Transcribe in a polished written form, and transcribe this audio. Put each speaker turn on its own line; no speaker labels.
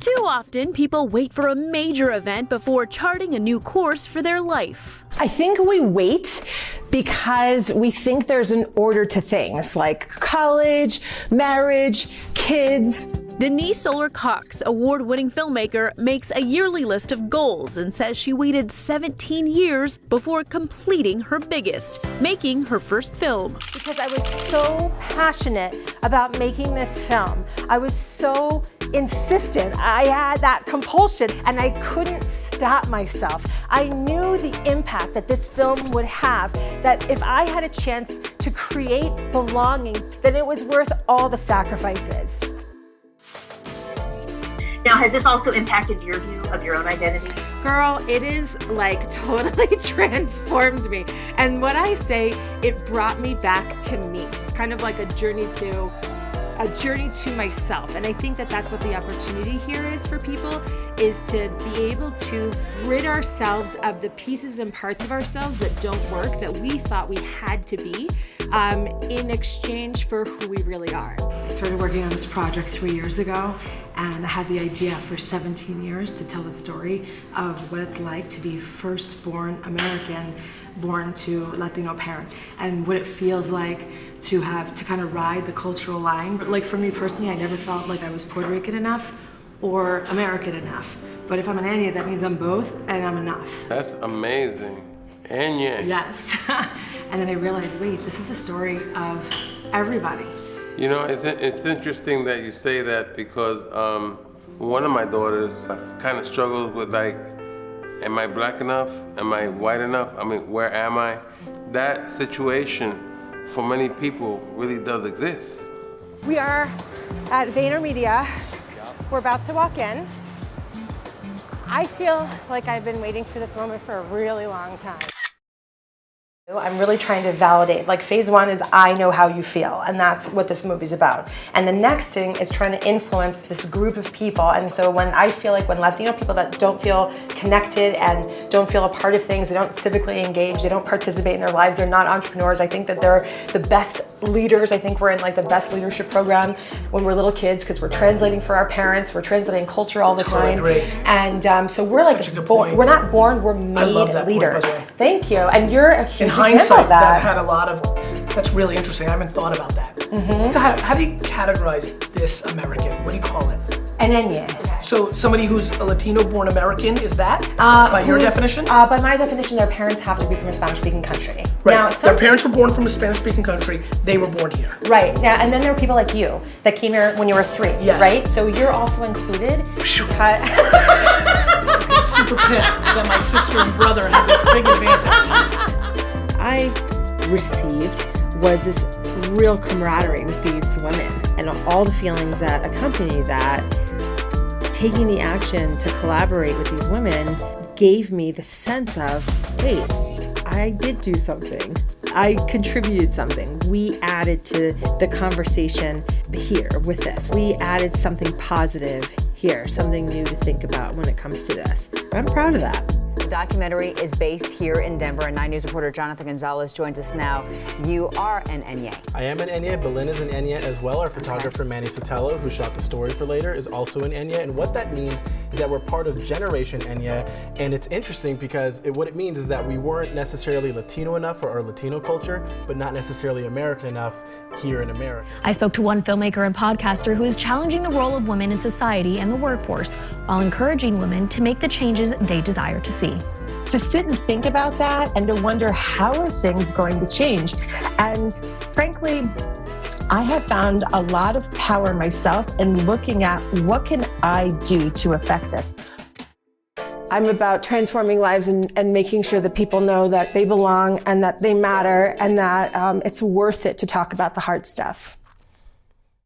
Too often, people wait for a major event before charting a new course for their life.
I think we wait because we think there's an order to things like college, marriage, kids.
Denise Solar-Cox, award-winning filmmaker, makes a yearly list of goals and says she waited 17 years before completing her biggest, making her first film.
Because I was so passionate about making this film. I was so insistent. I had that compulsion and I couldn't stop myself. I knew the impact that this film would have, that if I had a chance to create belonging, then it was worth all the sacrifices.
Now, has this also impacted your view of your own identity?
Girl, it is like totally transformed me. And what I say, it brought me back to me. It's kind of like a journey to myself. And I think that that's what the opportunity here is for people, is to be able to rid ourselves of the pieces and parts of ourselves that don't work, that we thought we had to be, in exchange for who we really are.
I started working on this project 3 years ago, and I had the idea for 17 years to tell the story of what it's like to be firstborn American, born to Latino parents, and what it feels like to have to kind of ride the cultural line. Like for me personally, I never felt like I was Puerto Rican enough or American enough. But if I'm an Eñye, that means I'm both and I'm enough.
That's amazing. Eñye.
Yes. And then I realized, wait, this is a story of everybody.
You know, it's interesting that you say that because one of my daughters kind of struggles with like, am I black enough? Am I white enough? I mean, where am I? That situation for many people really does exist.
We are at VaynerMedia. We're about to walk in. I feel like I've been waiting for this moment for a really long time. I'm really trying to validate, like phase one is I know how you feel, and that's what this movie's about. And the next thing is trying to influence this group of people. And so when I feel like when Latino people that don't feel connected and don't feel a part of things, they don't civically engage, they don't participate in their lives, they're not entrepreneurs, I think that they're the best leaders. I think we're in like the best leadership program when we're little kids because we're translating for our parents, we're translating culture all the time. And so we're like, we're not born, we're made leaders. Thank you. And you're a huge
hindsight, that had a lot of, that's really interesting. I haven't thought about that.
Mm-hmm.
So how do you categorize this American? What do you call it?
An Eñye.
So somebody who's a Latino-born American, is that by your definition?
By my definition, their parents have to be from a Spanish-speaking country.
Right. Now, their parents were born from a Spanish-speaking country. They were born here.
Right. Now, and then there are people like you that came here when you were 3.
Yes.
Right. So you're also included.
I'm super pissed that my sister and brother had this big advantage.
I received was this real camaraderie with these women and all the feelings that accompany that. Taking the action to collaborate with these women gave me the sense of, wait, I did do something. I contributed something. We added to the conversation here with this. We added something positive here, something new to think about when it comes to this. I'm proud of that.
The documentary is based here in Denver, and 9 News reporter Jonathan Gonzalez joins us now. You are an Eñye.
I am an Eñye. Belen is an Eñye as well. Our photographer Manny Sotelo, who shot the story for later, is also an Eñye. And what that means is that we're part of Generation Eñye. And it's interesting because what it means is that we weren't necessarily Latino enough for our Latino culture, but not necessarily American enough here in America.
I spoke to one filmmaker and podcaster who is challenging the role of women in society and the workforce while encouraging women to make the changes they desire to see.
To sit and think about that and to wonder how are things going to change. And frankly, I have found a lot of power myself in looking at what can I do to affect this. I'm about transforming lives and making sure that people know that they belong and that they matter and that it's worth it to talk about the hard stuff.